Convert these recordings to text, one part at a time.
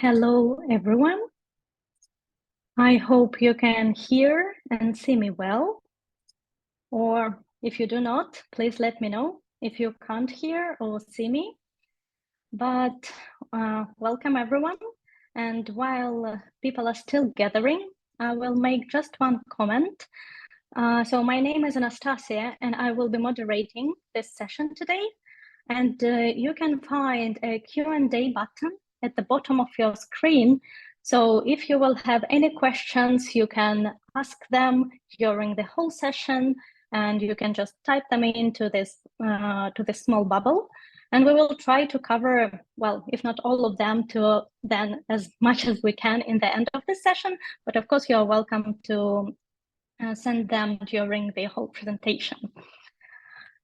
Hello, everyone. I hope you can hear and see me well. Or if you do not, please let me know if you can't hear or see me. But welcome, everyone. And while people are still gathering, I will make just one comment. So my name is Anastasia, and I will be moderating this session today. And you can find a Q&A button at the bottom of your screen. So if you will have any questions, you can ask them during the whole session, and you can just type them into this to this small bubble. And we will try to cover, well, if not all of them, to then as much as we can in the end of this session. But of course, you are welcome to send them during the whole presentation.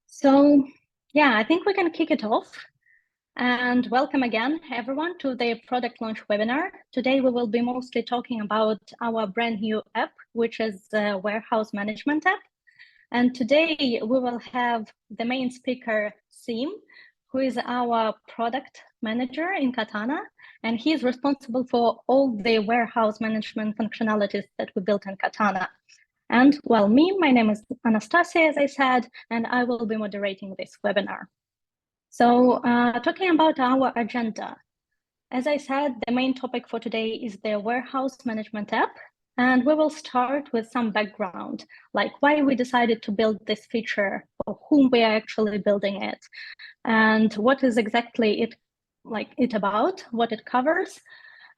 So yeah, I think we can kick it off. And welcome again, everyone, to the product launch webinar. Today, we will be mostly talking about our brand new app, which is the warehouse management app. And today, we will have the main speaker, Sim, who is our product manager in Katana. And he is responsible for all the warehouse management functionalities that we built in Katana. And well, my name is Anastasia, as I said, and I will be moderating this webinar. So talking about our agenda, as I said, the main topic for today is the warehouse management app. And we will start with some background, like why we decided to build this feature, for whom we are actually building it, and what is exactly it about, what it covers.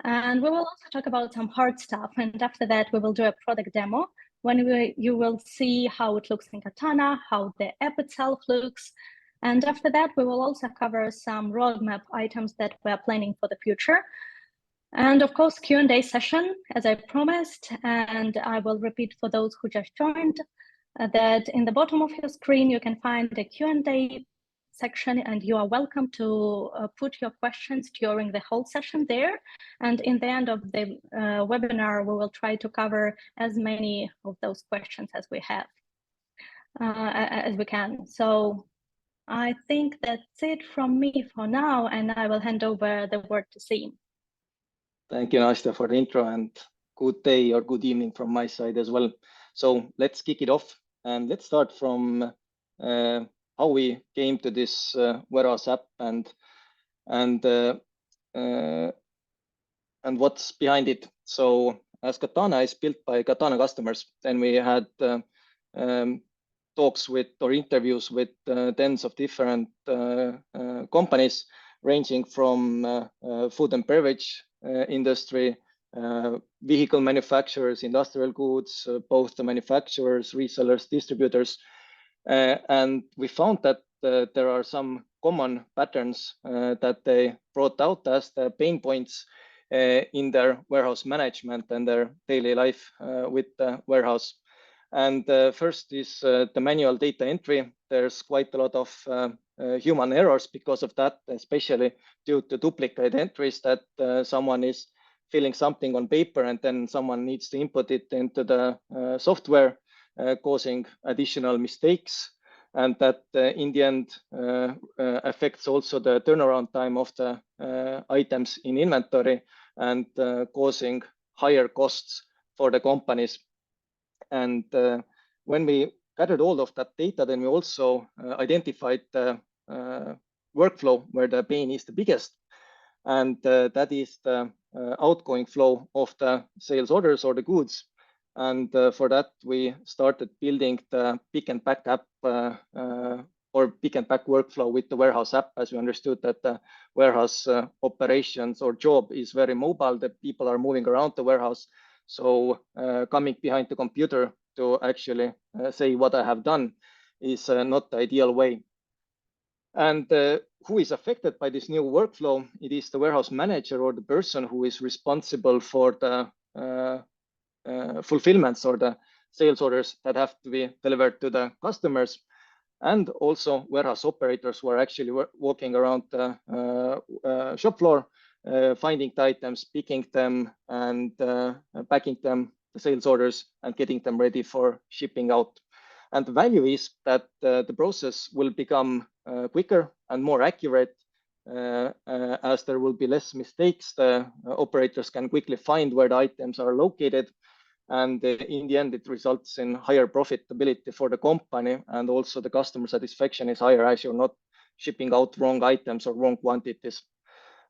And we will also talk about some hard stuff. And after that, we will do a product demo when you will see how it looks in Katana, how the app itself looks. And after that, we will also cover some roadmap items that we are planning for the future. And of course, Q&A session, as I promised, and I will repeat for those who just joined, that in the bottom of your screen, you can find the Q&A section, and you are welcome to put your questions during the whole session there. And in the end of the webinar, we will try to cover as many of those questions as we have, as we can. So I think that's it from me for now, and I will hand over the word to Siim. Thank you, Nastya, for the intro, and good day or good evening from my side as well. So let's kick it off, and let's start from how we came to this warehouse app and what's behind it. So as Katana is built by Katana customers, then we had talks with or interviews with tens of different companies, ranging from food and beverage industry, vehicle manufacturers, industrial goods, both the manufacturers, resellers, distributors. And we found that there are some common patterns that they brought out as the pain points in their warehouse management and their daily life with the warehouse. And first is the manual data entry. There's quite a lot of human errors because of that, especially due to duplicate entries that someone is filling something on paper and then someone needs to input it into the software, causing additional mistakes. And that in the end affects also the turnaround time of the items in inventory and causing higher costs for the companies. And when we gathered all of that data, then we also identified the workflow where the pain is the biggest. And that is the outgoing flow of the sales orders or the goods. And for that, we started building the pick and pack app or pick and pack workflow with the warehouse app, as we understood that the warehouse operations or job is very mobile, that people are moving around the warehouse. So coming behind the computer to actually say what I have done is not the ideal way. And who is affected by this new workflow? It is the warehouse manager or the person who is responsible for the fulfillments or the sales orders that have to be delivered to the customers, and also warehouse operators who are actually walking around the shop floor, finding the items, picking them, and packing them, the sales orders, and getting them ready for shipping out. And the value is that the process will become quicker and more accurate as there will be less mistakes. The operators can quickly find where the items are located. And in the end, it results in higher profitability for the company, and also the customer satisfaction is higher as you're not shipping out wrong items or wrong quantities.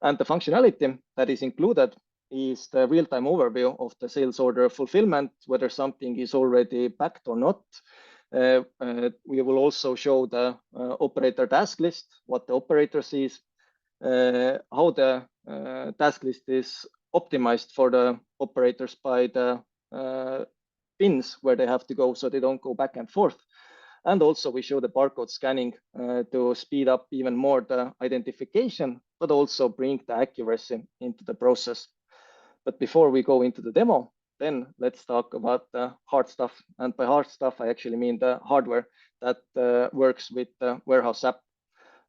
And the functionality that is included is the real-time overview of the sales order fulfillment, whether something is already packed or not. We will also show the operator task list, what the operator sees, how the task list is optimized for the operators by the pins where they have to go so they don't go back and forth. And also we show the barcode scanning to speed up even more the identification, but also bring the accuracy into the process. But before we go into the demo, then let's talk about the hard stuff. And by hard stuff, I actually mean the hardware that works with the warehouse app.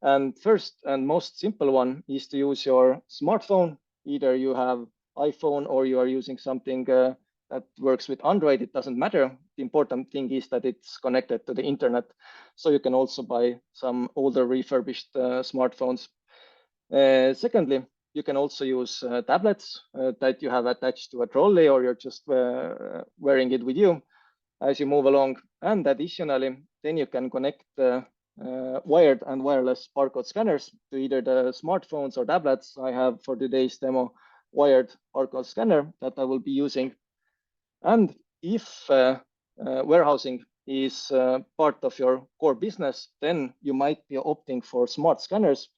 And first and most simple one is to use your smartphone. Either you have iPhone or you are using something that works with Android, it doesn't matter. The important thing is that it's connected to the internet. So you can also buy some older refurbished smartphones. Secondly, you can also use tablets that you have attached to a trolley, or you're just wearing it with you as you move along. And additionally, then you can connect wired and wireless barcode scanners to either the smartphones or tablets. I have for today's demo wired barcode scanner that I will be using. And if warehousing is part of your core business, then you might be opting for smart scanners.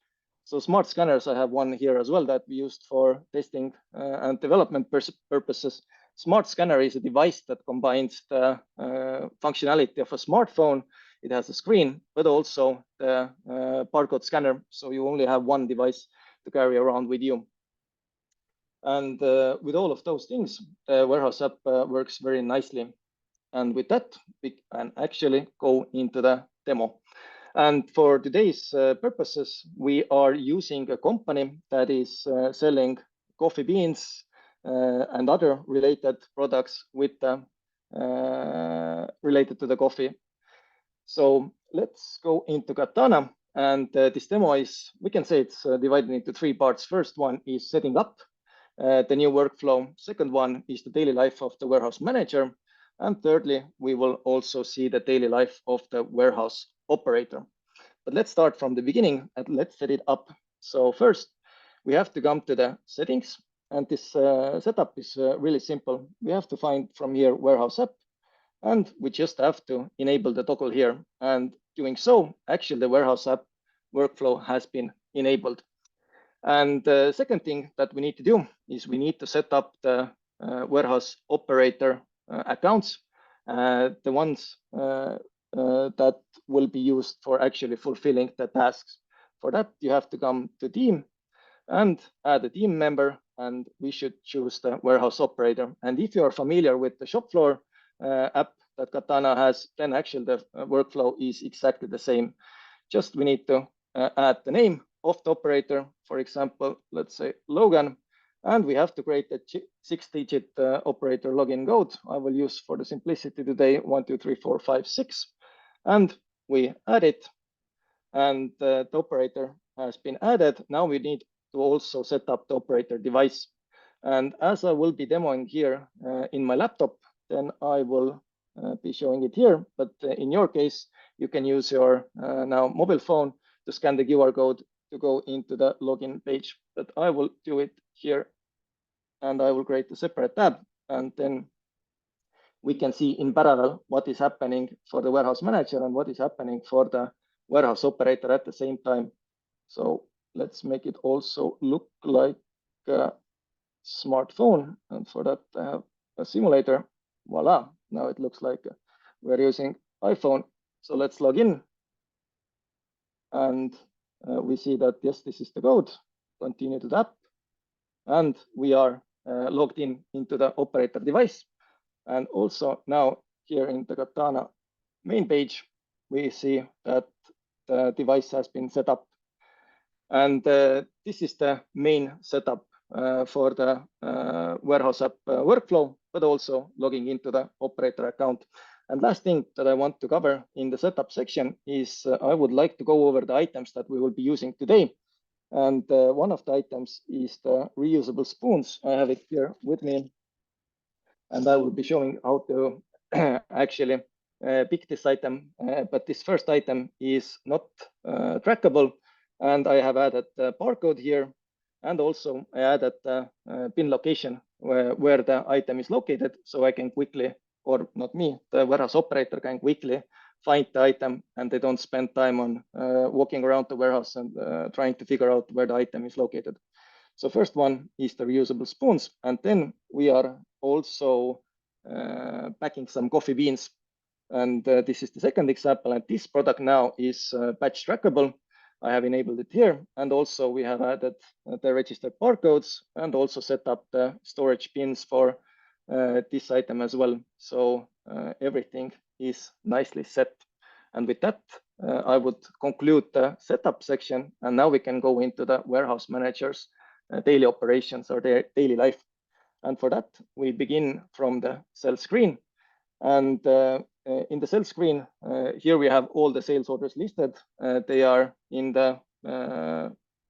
So smart scanners, I have one here as well that we used for testing and development purposes. Smart scanner is a device that combines the functionality of a smartphone. It has a screen, but also the barcode scanner. So you only have one device to carry around with you. And with all of those things, the warehouse app works very nicely. And with that, we can actually go into the demo. And for today's purposes, we are using a company that is selling coffee beans and other related products with related to the coffee. So let's go into Katana. And this demo is, we can say it's divided into three parts. First one is setting up the new workflow. Second one is the daily life of the warehouse manager. And thirdly, we will also see the daily life of the warehouse operator. But let's start from the beginning and let's set it up. So first, we have to come to the settings. And this setup is really simple. We have to find from here warehouse app. And we just have to enable the toggle here. And doing so, actually the warehouse app workflow has been enabled. And the second thing that we need to do is we need to set up the warehouse operator accounts, the ones that will be used for actually fulfilling the tasks. For that, you have to come to team and add a team member, and we should choose the warehouse operator. And if you are familiar with the shop floor app that Katana has, then actually the workflow is exactly the same. Just we need to add the name of the operator, for example, let's say Logan, and we have to create a 6-digit operator login code. I will use for the simplicity today 1, 2, 3, 4, 5, 6, and we add it, and the operator has been added. Now we need to also set up the operator device. And as I will be demoing here in my laptop, then I will be showing it here. But in your case, you can use your now mobile phone to scan the QR code to go into the login page. But I will do it here, and I will create a separate tab, and then we can see in parallel what is happening for the warehouse manager and what is happening for the warehouse operator at the same time. So let's make it also look like a smartphone. And for that, I have a simulator. Voila, now it looks like we're using iPhone. So let's log in. And we see that, yes, this is the code. Continue to that. And we are logged in into the operator device. And also now here in the Katana main page, we see that the device has been set up. And this is the main setup for the warehouse app workflow, but also logging into the operator account. And last thing that I want to cover in the setup section is I would like to go over the items that we will be using today. And one of the items is the reusable spoons. I have it here with me, and I will be showing how to actually pick this item. But this first item is not trackable, and I have added the barcode here, and also I added the pin location where the item is located, so I can quickly, or not me, the warehouse operator can quickly find the item, and they don't spend time on walking around the warehouse and trying to figure out where the item is located. So first one is the reusable spoons, and then we are also packing some coffee beans. And this is the second example, and this product now is batch trackable. I have enabled it here, and also we have added the registered barcodes and also set up the storage bins for this item as well. So everything is nicely set. And with that, I would conclude the setup section, and now we can go into the warehouse manager's daily operations or their daily life. And for that, we begin from the sales screen. And in the sales screen, here we have all the sales orders listed. They are in the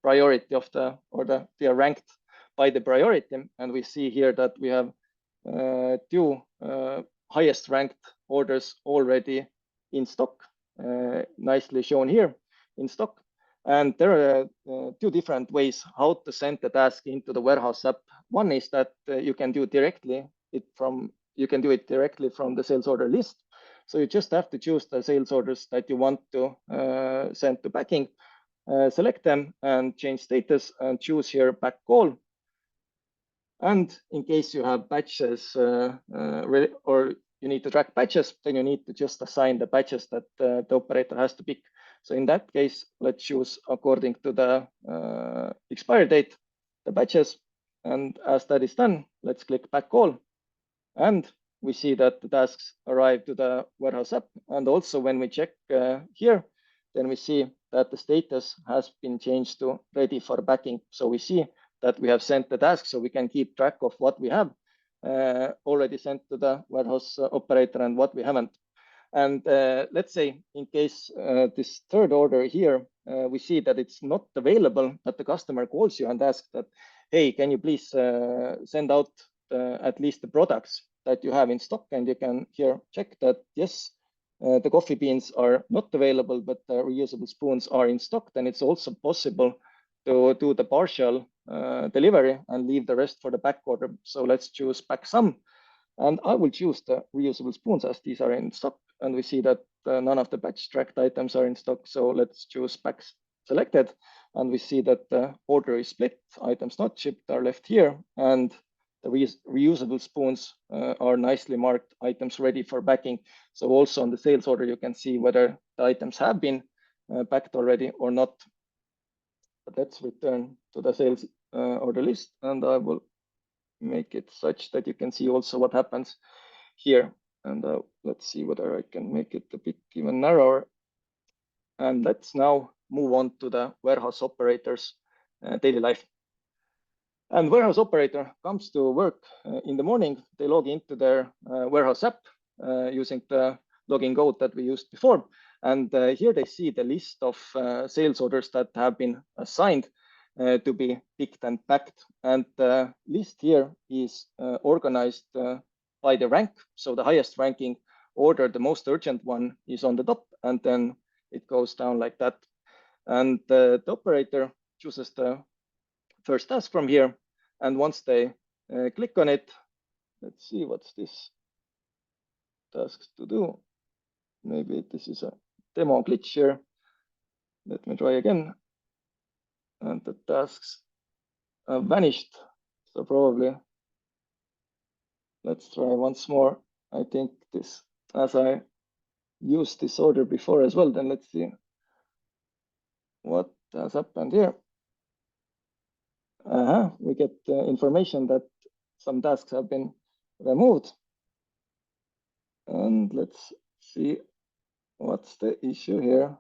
priority of they are ranked by the priority. And we see here that we have two highest ranked orders already in stock, nicely shown here in stock. And there are two different ways how to send the task into the warehouse app. One is that you can do it directly from the sales order list. So you just have to choose the sales orders that you want to send to packing, select them and change status and choose here back call. And in case you have batches or you need to track batches, then you need to just assign the batches that the operator has to pick. So in that case, let's choose according to the expiry date, the batches. And as that is done, let's click back call. And we see that the tasks arrive to the warehouse app. And also when we check here, then we see that the status has been changed to ready for packing. So we see that we have sent the task, so we can keep track of what we have already sent to the warehouse operator and what we haven't. And let's say in case this third order here, we see that it's not available, but the customer calls you and asks that, hey, can you please send out at least the products that you have in stock? And you can here check that, yes, the coffee beans are not available, but the reusable spoons are in stock. Then it's also possible to do the partial delivery and leave the rest for the back order. So let's choose pack some. And I will choose the reusable spoons as these are in stock. And we see that none of the batch tracked items are in stock. So let's choose packs selected. And we see that the order is split. Items not shipped are left here. And the reusable spoons are nicely marked items ready for packing. So also on the sales order, you can see whether the items have been packed already or not. But let's return to the sales order list, and I will make it such that you can see also what happens here. And let's see whether I can make it a bit even narrower. And let's now move on to the warehouse operator's daily life. And warehouse operator comes to work in the morning. They log into their warehouse app using the login code that we used before. And here they see the list of sales orders that have been assigned to be picked and packed. And the list here is organized by the rank. So the highest ranking order, the most urgent one, is on the top, and then it goes down like that. And the operator chooses the first task from here. And once they click on it, let's see what's this tasks to do. Maybe this is a demo glitch here. Let me try again. And the tasks have vanished. So probably let's try once more. I think this, as I used this order before as well, then let's see what has happened here. We get information that some tasks have been removed. And let's see what's the issue here.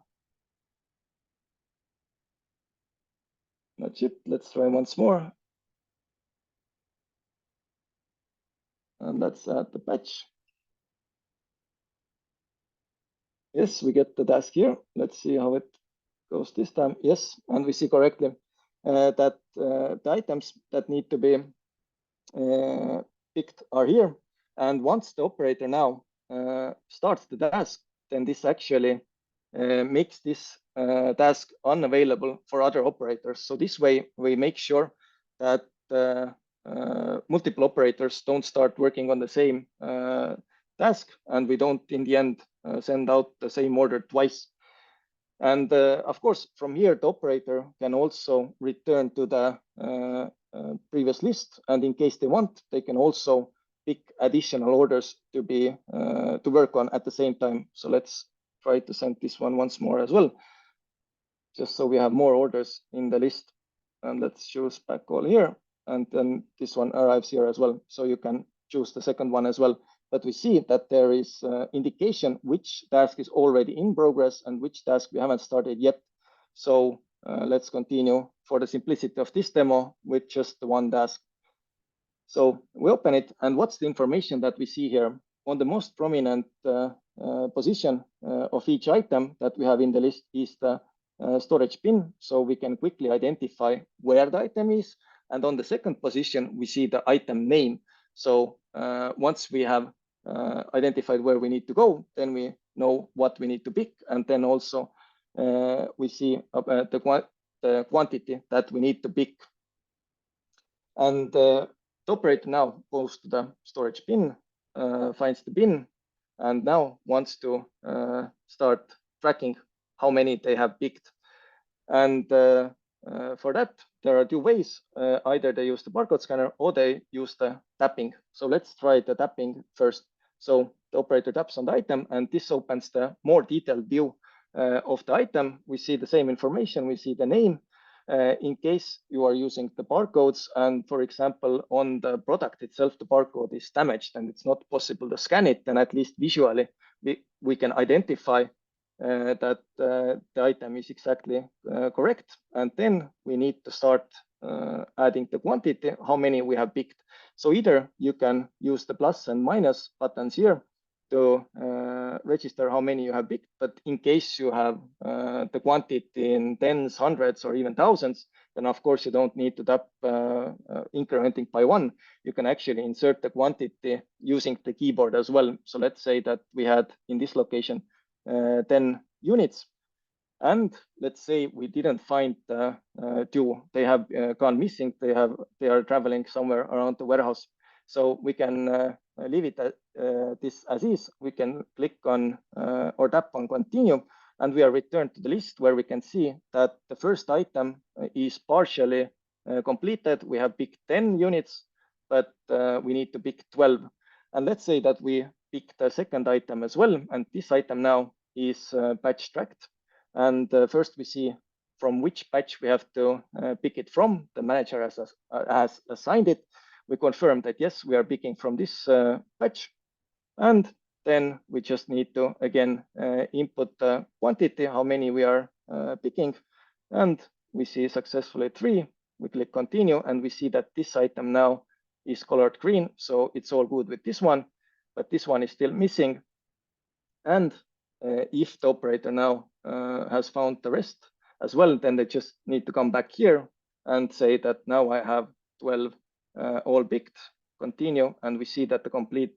Not shipped. Let's try once more. And let's add the patch. Yes, we get the task here. Let's see how it goes this time. Yes, and we see correctly. that the items that need to be picked are here. And once the operator now starts the task, then this actually makes this task unavailable for other operators. So this way we make sure that multiple operators don't start working on the same task, and we don't in the end send out the same order twice. And of course, from here, the operator can also return to the previous list. And in case they want, they can also pick additional orders to be to work on at the same time. So let's try to send this one once more as well, just so we have more orders in the list. And let's choose back all here. And then this one arrives here as well. So you can choose the second one as well. But we see that there is indication which task is already in progress and which task we haven't started yet. So let's continue for the simplicity of this demo with just the one task. So we open it, and what's the information that we see here? On the most prominent position of each item that we have in the list is the storage bin, so we can quickly identify where the item is. And on the second position, we see the item name. So once we have identified where we need to go, then we know what we need to pick. And then also we see the quantity that we need to pick. And the operator now goes to the storage bin, finds the bin, and now wants to start tracking how many they have picked. And for that, there are two ways. Either they use the barcode scanner or they use the tapping. So let's try the tapping first. So the operator taps on the item, and this opens the more detailed view of the item. We see the same information. We see the name. In case you are using the barcodes, and for example, on the product itself, the barcode is damaged and it's not possible to scan it, then at least visually we can identify that the item is exactly correct. And then we need to start adding the quantity, how many we have picked. So either you can use the plus and minus buttons here to register how many you have picked, but in case you have the quantity in tens, hundreds, or even thousands, then of course you don't need to tap incrementing by one. You can actually insert the quantity using the keyboard as well. So let's say that we had in this location 10 units, and let's say we didn't find the two. They have gone missing. They are traveling somewhere around the warehouse. So we can leave it this as is. We can click on or tap on continue, and we are returned to the list where we can see that the first item is partially completed. We have picked 10 units, but we need to pick 12. And let's say that we pick the second item as well, and this item now is batch tracked. And first we see from which batch we have to pick it from. The manager has assigned it. We confirm that yes, we are picking from this batch, and then we just need to again input the quantity, how many we are picking, and we see successfully 3. We click continue, and we see that this item now is colored green, so it's all good with this one, but this one is still missing. And if the operator now has found the rest as well, then they just need to come back here and say that now I have 12 all picked, continue, and we see that the complete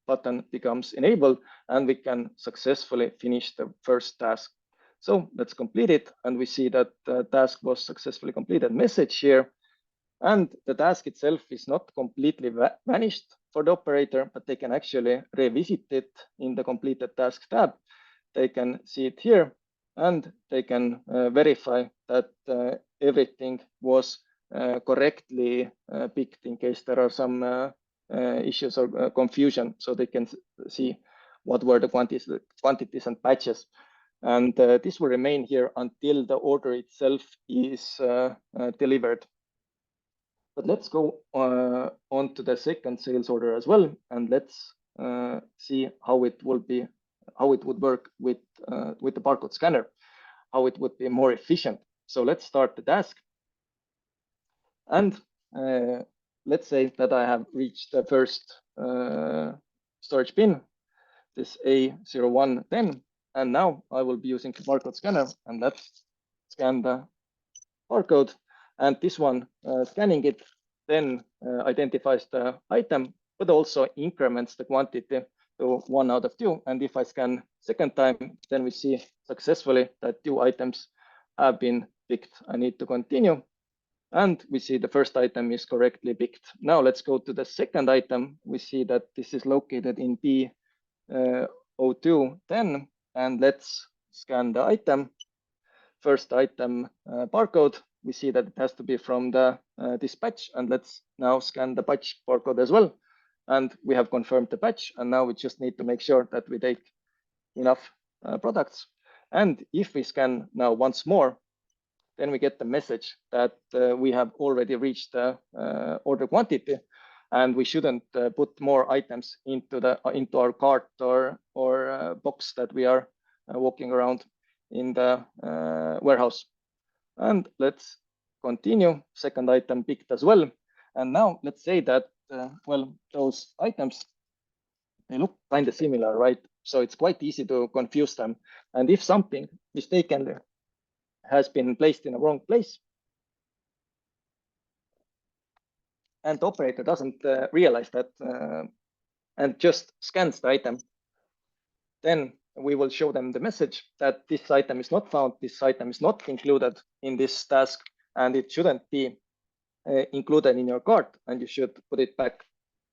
button becomes enabled, and we can successfully finish the first task. So let's complete it, and we see that the task was successfully completed message here. And the task itself is not completely vanished for the operator, but they can actually revisit it in the completed task tab. They can see it here, and they can verify that everything was correctly picked in case there are some issues or confusion. So they can see what were the quantities and batches. And this will remain here until the order itself is delivered. But let's go on to the second sales order as well, and let's see how it would work with the barcode scanner, how it would be more efficient. So let's start the task, and let's say that I have reached the first storage bin, this A0110, and now I will be using the barcode scanner, and let's scan the barcode. And this one, scanning it, then identifies the item, but also increments the quantity to 1 out of 2. And if I scan second time, then we see successfully that 2 items have been picked. I need to continue. And we see the first item is correctly picked. Now let's go to the second item. We see that this is located in B0210, and let's scan the item. First item barcode. We see that it has to be from the dispatch, and let's now scan the batch barcode as well. And we have confirmed the batch, and now we just need to make sure that we take enough products. And if we scan now once more, then we get the message that we have already reached the order quantity, and we shouldn't put more items into our cart or box that we are walking around in the warehouse. And let's continue. Second item picked as well. And now let's say that, well, those items, they look kind of similar, right? So it's quite easy to confuse them. And if something mistakenly has been placed in a wrong place, and the operator doesn't realize that and just scans the item, then we will show them the message that this item is not found, this item is not included in this task, and it shouldn't be included in your cart, and you should put it back,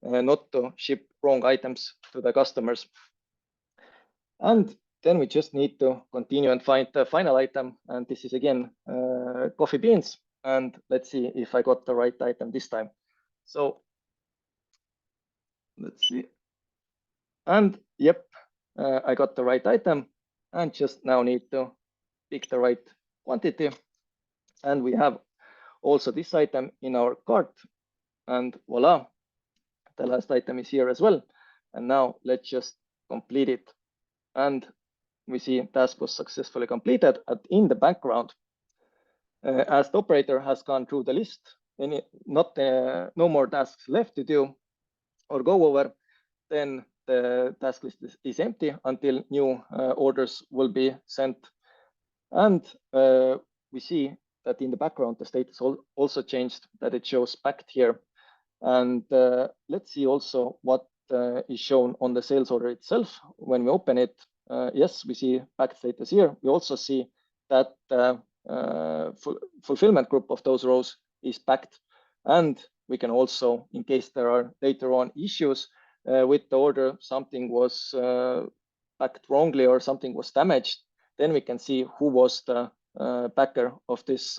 not to ship wrong items to the customers. And then we just need to continue and find the final item, and this is again coffee beans, and let's see if I got the right item this time. So let's see, and yep, I got the right item, and just now need to pick the right quantity. And we have also this item in our cart, and voila, the last item is here as well. And now let's just complete it. And we see task was successfully completed. And in the background, as the operator has gone through the list, no more tasks left to do or go over, then the task list is empty until new orders will be sent. And we see that in the background, the status also changed, that it shows packed here. And let's see also what is shown on the sales order itself. When we open it, yes, we see packed status here. We also see that fulfillment group of those rows is packed. And we can also, in case there are later on issues with the order, something was packed wrongly or something was damaged, then we can see who was the packer of this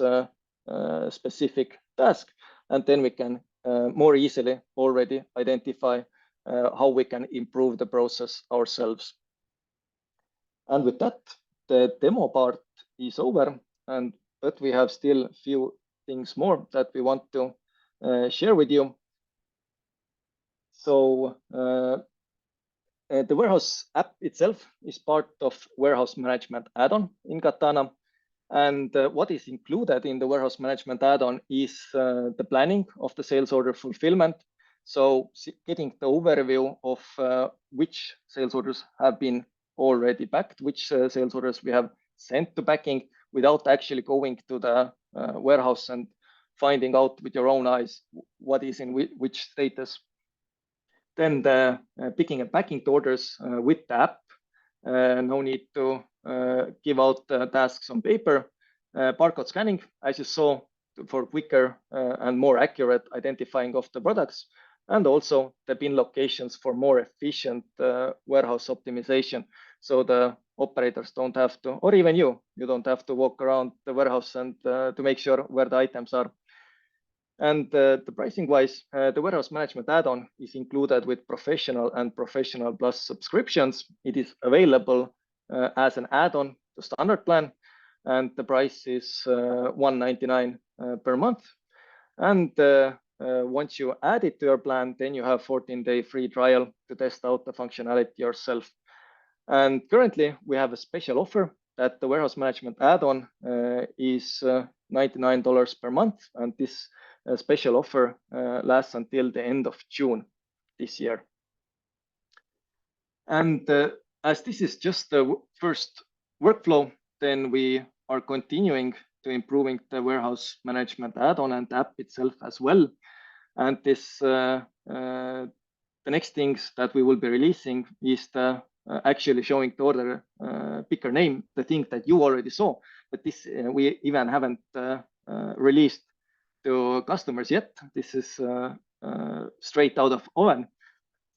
specific task. And then we can more easily already identify how we can improve the process ourselves. And with that, the demo part is over, but we have still a few things more that we want to share with you. So the warehouse app itself is part of warehouse management add-on in Katana. And what is included in the warehouse management add-on is the planning of the sales order fulfillment. So getting the overview of which sales orders have been already packed, which sales orders we have sent to packing without actually going to the warehouse and finding out with your own eyes what is in which status. Then the picking and packing the orders with the app. No need to give out tasks on paper. Barcode scanning, as you saw, for quicker and more accurate identifying of the products, and also the bin locations for more efficient warehouse optimization. So the operators don't have to, or even you don't have to walk around the warehouse and to make sure where the items are. And the pricing wise, the warehouse management add-on is included with professional and professional plus subscriptions. It is available as an add-on to standard plan, and the price is $199 per month. And once you add it to your plan, then you have 14-day free trial to test out the functionality yourself. And currently we have a special offer that the warehouse management add-on is $99 per month, and this special offer lasts until the end of June this year. And as this is just the first workflow, then we are continuing to improving the warehouse management add-on and app itself as well. And this the next things that we will be releasing is the actually showing the order picker name, the thing that you already saw, but this we even haven't released to customers yet. This is straight out of oven.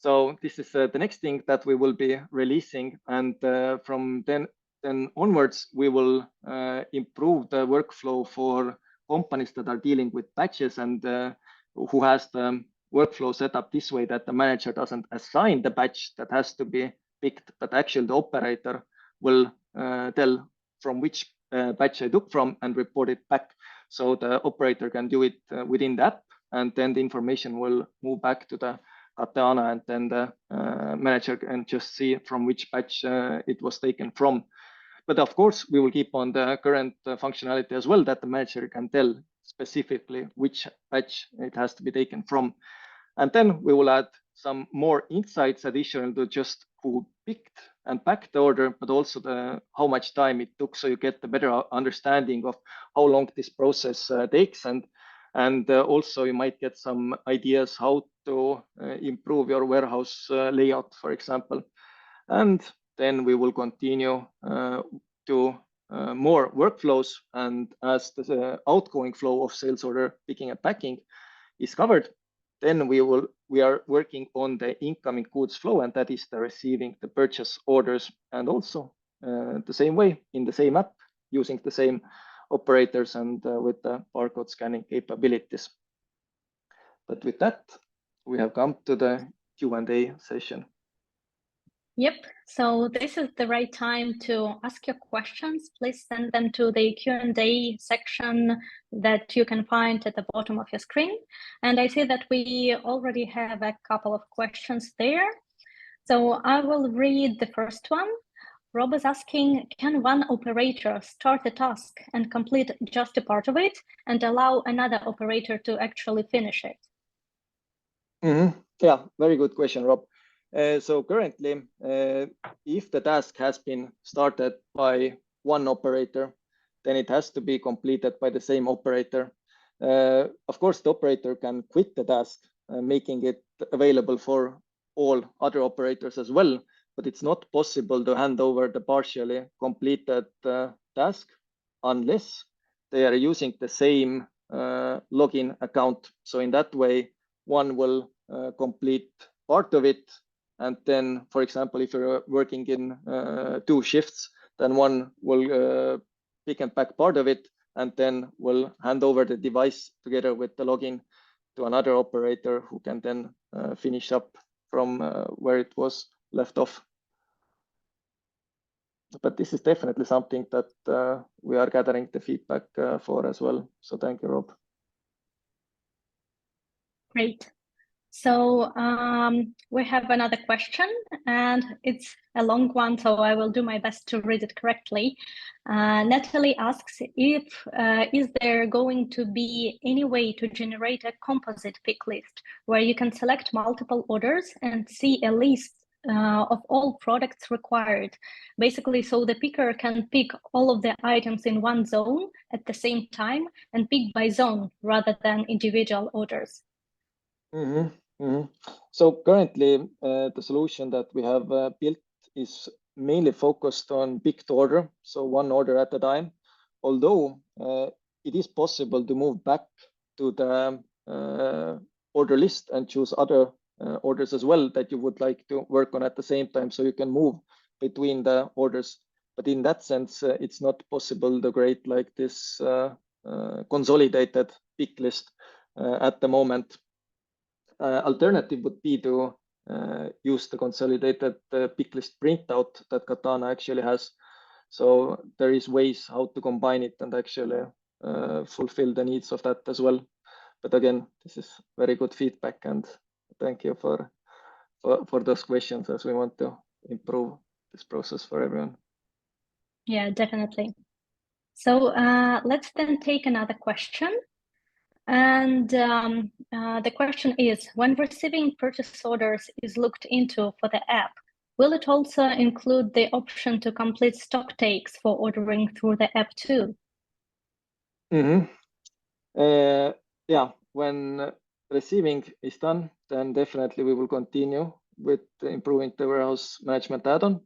So this is the next thing that we will be releasing, and from then onwards, we will improve the workflow for companies that are dealing with batches and who has the workflow set up this way that the manager doesn't assign the batch that has to be picked, but actually the operator will tell from which batch I took from and report it back. So the operator can do it within the app, and then the information will move back to the Katana, and then the manager can just see from which batch it was taken from. But of course, we will keep on the current functionality as well, that the manager can tell specifically which batch it has to be taken from. And then we will add some more insights additional to just who picked and packed the order, but also the how much time it took, so you get a better understanding of how long this process takes. And also you might get some ideas how to improve your warehouse layout, for example. And then we will continue to more workflows, and as the outgoing flow of sales order picking and packing is covered, then we are working on the incoming goods flow, and that is the receiving the purchase orders, and also the same way in the same app using the same operators and with the barcode scanning capabilities. But with that, we have come to the Q&A session. Yep, so this is the right time to ask your questions. Please send them to the Q&A section that you can find at the bottom of your screen. And I see that we already have a couple of questions there. So I will read the first one. Rob is asking, can one operator start a task and complete just a part of it and allow another operator to actually finish it? Yeah, very good question, Rob. So currently, if the task has been started by one operator, then it has to be completed by the same operator. Of course, the operator can quit the task, making it available for all other operators as well, but it's not possible to hand over the partially completed task unless they are using the same login account. So in that way, one will complete part of it. And then, for example, if you're working in 2 shifts, then one will pick and pack part of it, and then will hand over the device together with the login to another operator who can then finish up from where it was left off. But this is definitely something that we are gathering the feedback for as well. So thank you, Rob. Great. So we have another question, and it's a long one, so I will do my best to read it correctly. Natalie asks, is there going to be any way to generate a composite pick list where you can select multiple orders and see a list of all products required, basically, so the picker can pick all of the items in one zone at the same time and pick by zone rather than individual orders? So currently, the solution that we have built is mainly focused on picked order, so one order at a time. Although it is possible to move back to the order list and choose other orders as well that you would like to work on at the same time, so you can move between the orders. But in that sense, it's not possible to create like this consolidated pick list at the moment. Alternative would be to use the consolidated pick list printout that Katana actually has. So there is ways how to combine it and actually fulfill the needs of that as well. But again, this is very good feedback, and thank you for those questions, as we want to improve this process for everyone. Yeah, definitely. So let's then take another question. And the question is, when receiving purchase orders is looked into for the app, will it also include the option to complete stock takes for ordering through the app too? Yeah, when receiving is done, then definitely we will continue with improving the warehouse management add-on.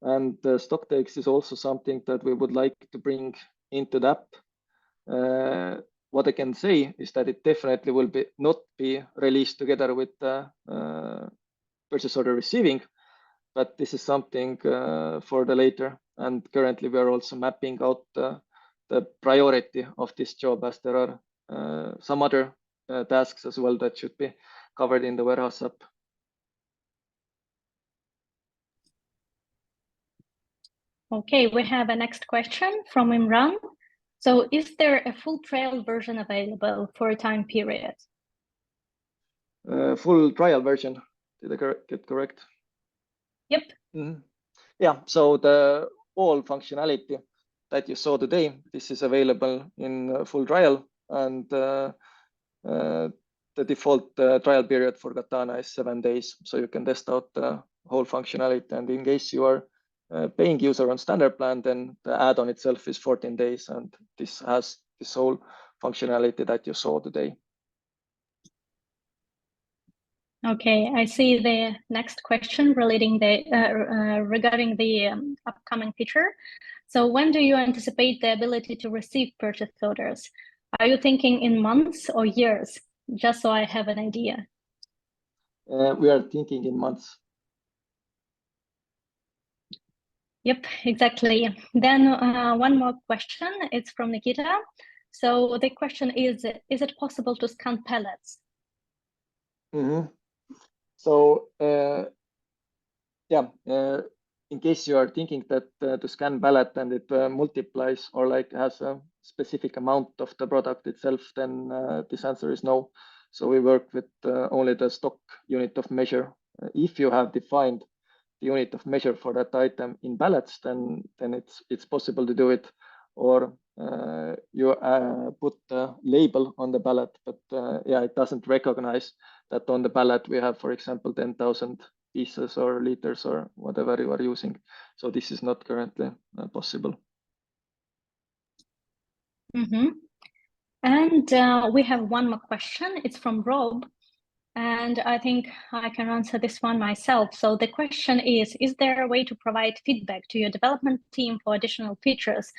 And the stock takes is also something that we would like to bring into the app. What I can say is that it definitely will not be released together with the purchase order receiving, but this is something for the later. And currently we are also mapping out the priority of this job, as there are some other tasks as well that should be covered in the warehouse app. Okay, we have a next question from Imran. So is there a full trial version available for a time period? Full trial version, did I get correct? Yep. Yeah, so the all functionality that you saw today, this is available in full trial, and the default trial period for Katana is 7 days. So you can test out the whole functionality. And in case you are a paying user on standard plan, then the add-on itself is 14 days. And this has this whole functionality that you saw today. Okay, I see the next question regarding the upcoming feature. So when do you anticipate the ability to receive purchase orders? Are you thinking in months or years? Just so I have an idea. We are thinking in months. Yep, exactly. Then one more question. It's from Nikita. So the question is it possible to scan pallets? So yeah, in case you are thinking that to scan pallet and it multiplies or like has a specific amount of the product itself, then this answer is no. So we work with only the stock unit of measure. If you have defined the unit of measure for that item in pallets, then it's possible to do it. Or you put the label on the pallet, but yeah, it doesn't recognize that on the pallet we have, for example, 10,000 pieces or liters or whatever you are using. So this is not currently possible. And we have one more question. It's from Rob. And I think I can answer this one myself. So the question is there a way to provide feedback to your development team for additional features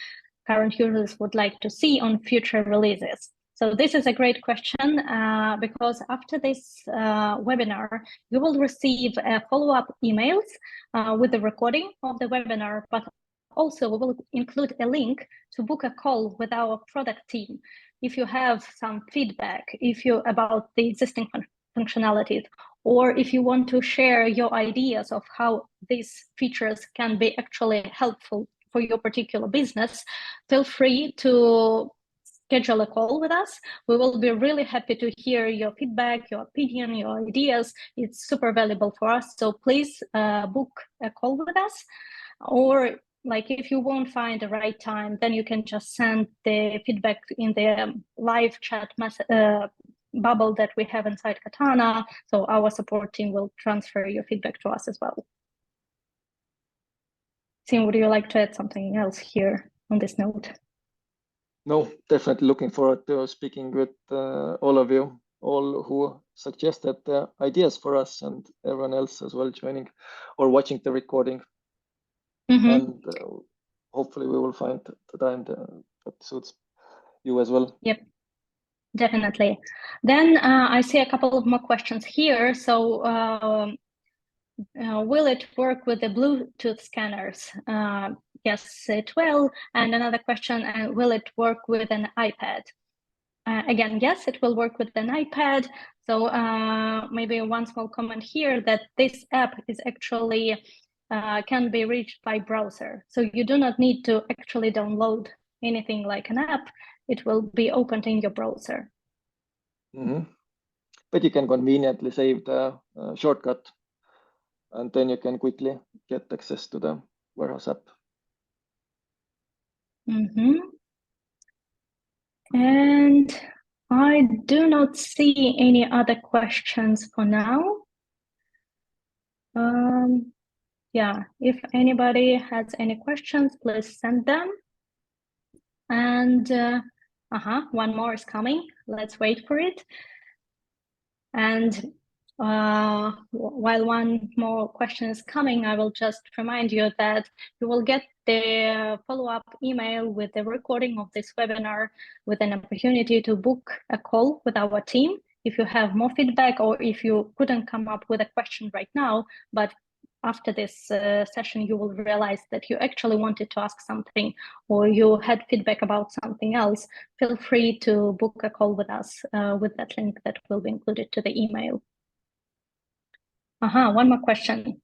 current users would like to see on future releases? So this is a great question because after this webinar, you will receive follow-up emails with the recording of the webinar, but also we will include a link to book a call with our product team. If you have some feedback, about the existing functionalities, or if you want to share your ideas of how these features can be actually helpful for your particular business, feel free to schedule a call with us. We will be really happy to hear your feedback, your opinion, your ideas. It's super valuable for us. So please book a call with us. Or like if you won't find the right time, then you can just send the feedback in the live chat bubble that we have inside Katana. So our support team will transfer your feedback to us as well. Tim, would you like to add something else here on this note? No, definitely looking forward to speaking with all of you, all who suggested ideas for us, and everyone else as well joining or watching the recording. And hopefully we will find the time that suits you as well. Yep, definitely. Then I see a couple of more questions here. So will it work with the Bluetooth scanners? Yes, it will. And another question, will it work with an iPad? Again, yes, it will work with an iPad. So maybe one small comment here that this app is actually can be reached by browser. So you do not need to actually download anything like an app. It will be opened in your browser. But you can conveniently save the shortcut, and then you can quickly get access to the warehouse app. And I do not see any other questions for now. Yeah, if anybody has any questions, please send them. And One more is coming. Let's wait for it. And while one more question is coming, I will just remind you that you will get the follow-up email with the recording of this webinar with an opportunity to book a call with our team if you have more feedback, or if you couldn't come up with a question right now, but after this session, you will realize that you actually wanted to ask something, or you had feedback about something else. Feel free to book a call with us with that link that will be included to the email. One more question.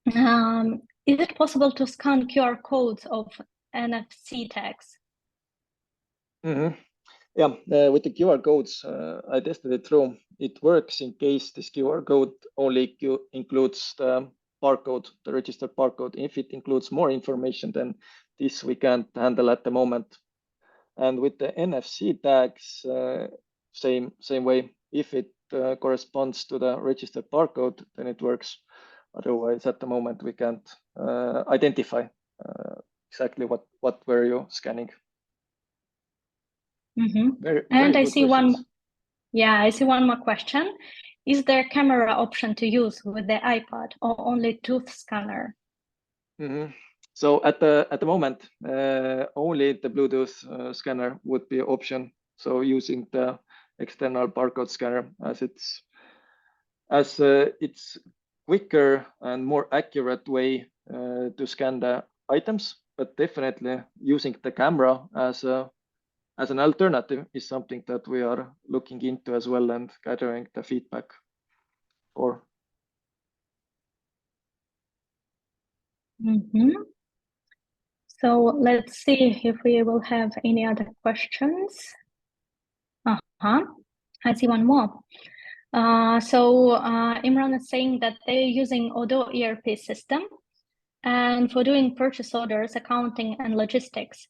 Is it possible to scan QR codes of NFC tags? Yeah, with the QR codes, I tested it through. It works in case this QR code only includes the barcode, the registered barcode. If it includes more information, then this we can't handle at the moment. And with the NFC tags, same way. If it corresponds to the registered barcode, then it works. Otherwise, at the moment, we can't identify exactly what were you scanning. Very and I good see questions. I see one more question. Is there a camera option to use with the iPad, or only tooth scanner? So at the moment, only the Bluetooth scanner would be an option. So using the external barcode scanner, as it's quicker and more accurate way to scan the items. But definitely using the camera as an alternative is something that we are looking into as well and gathering the feedback for. So let's see if we will have any other questions. I see one more. Imran is saying that they're using Odoo ERP system and for doing purchase orders, accounting, and logistics.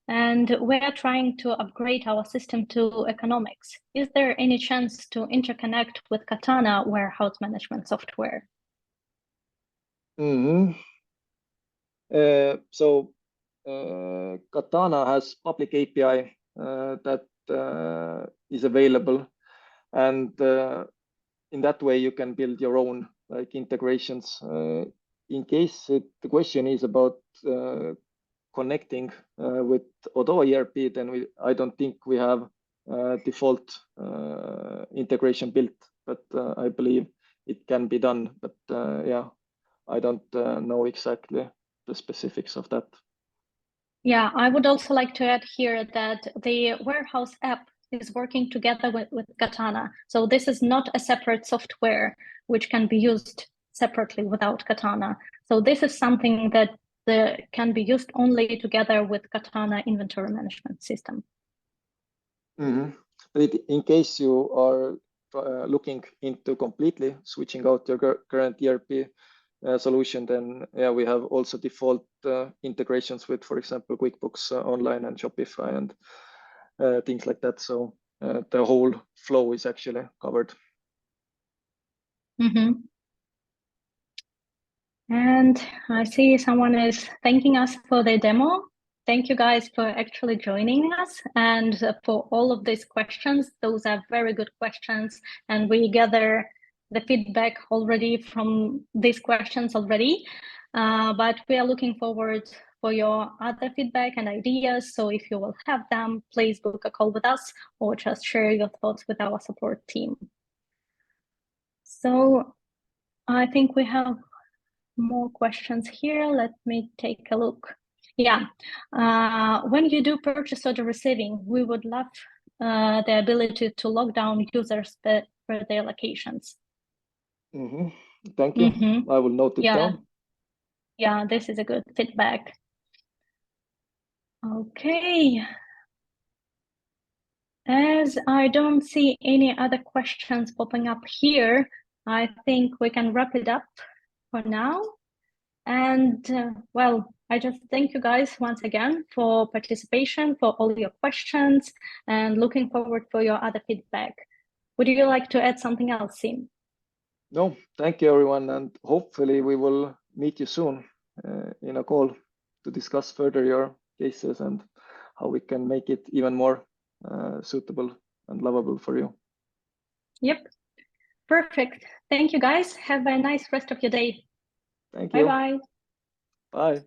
And we're trying to upgrade our system to economics. Is there any chance to interconnect with Katana warehouse management software? Katana has public API that is available, and in that way you can build your own integrations. In case the question is about connecting with Odoo ERP, then I don't think we have default integration built, but I believe it can be done. But yeah, I don't know exactly the specifics of that. Yeah, I would also like to add here that the warehouse app is working together with Katana. So this is not a separate software which can be used separately without Katana. So this is something that can be used only together with Katana inventory management system. In case you are looking into completely switching out your current ERP solution, then yeah, we have also default integrations with, for example, QuickBooks Online and Shopify and things like that. So the whole flow is actually covered. And I see someone is thanking us for the demo. Thank you guys for actually joining us and for all of these questions. Those are very good questions, and we gather the feedback already from these questions already. But we are looking forward for your other feedback and ideas. So if you will have them, please book a call with us or just share your thoughts with our support team. So I think we have more questions here. Let me take a look. Yeah, when you do purchase order receiving, we would love the ability to lock down users per their locations. Thank you. I will note it down. Yeah, this is a good feedback. Okay. As I don't see any other questions popping up here, I think we can wrap it up for now. And well, I just thank you guys once again for participation, for all your questions, and looking forward for your other feedback. Would you like to add something else, Sim? No, thank you everyone, and hopefully we will meet you soon in a call to discuss further your cases and how we can make it even more suitable and lovable for you. Yep. Perfect. Thank you, guys. Have a nice rest of your day. Thank you. Bye-bye. Bye.